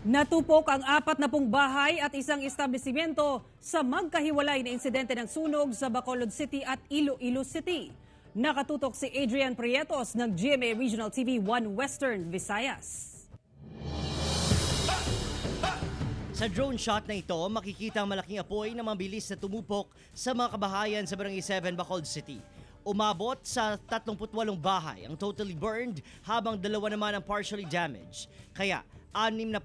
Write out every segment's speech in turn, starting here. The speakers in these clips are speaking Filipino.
Natupok ang 40 bahay at isang establisimento sa magkahiwalay na insidente ng sunog sa Bacolod City at Iloilo City. Nakatutok si Adrian Prietos ng GMA Regional TV 1 Western Visayas. Sa drone shot na ito, makikita ang malaking apoy na mabilis na tumupok sa mga kabahayan sa Barangay 7, Bacolod City. Umabot sa 38 bahay ang totally burned habang 2 naman ang partially damaged. Kaya 66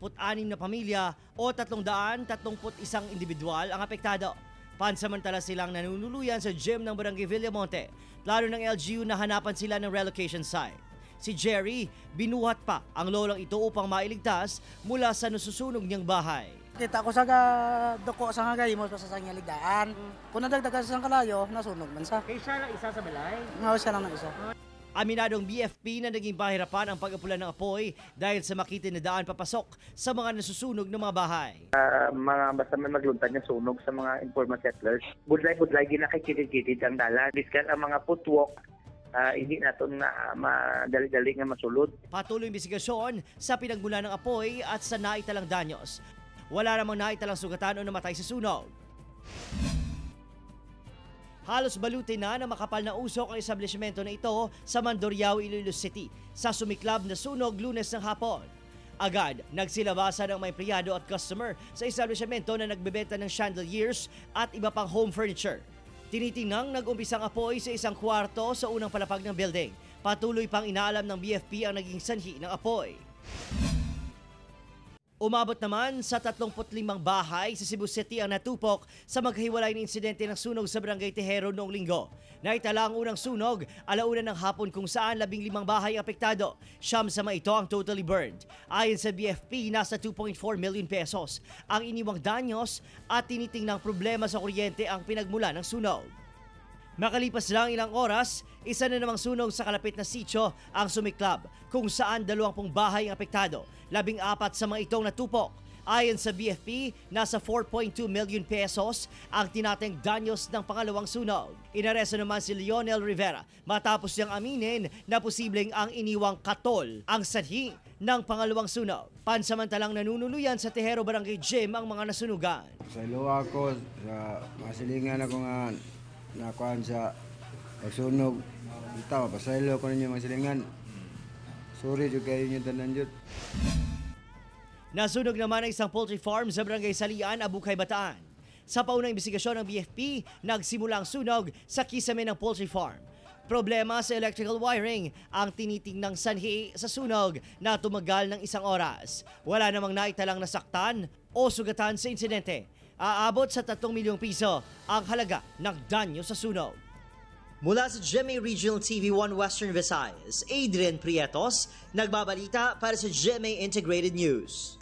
na pamilya o 331 individual ang apektado. Pansamantala silang nanunuluyan sa gym ng Barangay Villamonte. Lalo ng LGU na hanapan sila ng relocation site. Si Jerry, binuhat pa ang lolang ito upang mailigtas mula sa nasusunog niyang bahay. Kita ko sa doko sa hagay mo sa sangaligdaan. Kung nadagdagan sa kalayo, nasunog man sa. Kaya siya lang isa sa balay? Ngaw siya lang na isa. Aminadong BFP na naging pahirapan ang pag-apula ng apoy dahil sa makitin na daan papasok sa mga nasusunog ng mga bahay. Basta may magluntad na sunog sa mga informal settlers. Budlay-budlay, ginakikitid-kitid ang dalan. Diskan ang mga footwalk, hindi natin na madali-dali nga masulod. Patuloy investigasyon sa pinagmula ng apoy at sa naitalang danyos. Wala namang naitalang sugatan o namatay sa sunog. Halos balutin na makapal na usok ang establishmento na ito sa Mandurriao, Iloilo City sa sumiklab na sunog Lunes ng hapon. Agad, nagsilabasan ang mga empleyado at customer sa establishmento na nagbebenta ng chandeliers at iba pang home furniture. Tinitinang nag-umpisang apoy sa isang kwarto sa unang palapag ng building. Patuloy pang inaalam ng BFP ang naging sanhi ng apoy. Umabot naman sa 35 bahay sa Cebu City ang natupok sa maghiwalay na insidente ng sunog sa Barangay Tejero noong linggo. Naitala ang unang sunog, 1:00 ng hapon kung saan 15 bahay apektado. 9 sa mga ito ang totally burned. Ayon sa BFP, nasa 2.4 million pesos ang iniwang danyos at tinitingnang problema sa kuryente ang pinagmula ng sunog. Makalipas lang ilang oras, isa na namang sunog sa kalapit na sitio ang sumiklab kung saan 20 bahay ang apektado, 14 sa mga itong natupok. Ayon sa BFP, nasa 4.2 million pesos ang tinatayang danyos ng pangalawang sunog. Inaresto naman si Lionel Rivera matapos niyang aminin na posibleng ang iniwang katol ang sanhi ng pangalawang sunog. Pansamantalang nanunuluyan sa Tejero Barangay Gym ang mga nasunugan. Sa luwa ko, sa masilingan ako nga nakuhaan sa pagsunog. Ito, pasaylo ko ninyo masilingan. Sorry juga kayo nyo tanan dyan. Nasunog naman ang isang poultry farm sa Barangay Salian, Abukay, Bataan. Sa paunang investigasyon ng BFP, nagsimula ang sunog sa kisame ng poultry farm. Problema sa electrical wiring ang tinitingnang sanhi sa sunog na tumagal ng 1 oras. Wala namang naitalang nasaktan o sugatan sa insidente. Aabot sa 3 milyong piso ang halaga ng danyo sa sunog. Mula sa GMA Regional TV 1 Western Visayas, Adrian Prietos, nagbabalita para sa GMA Integrated News.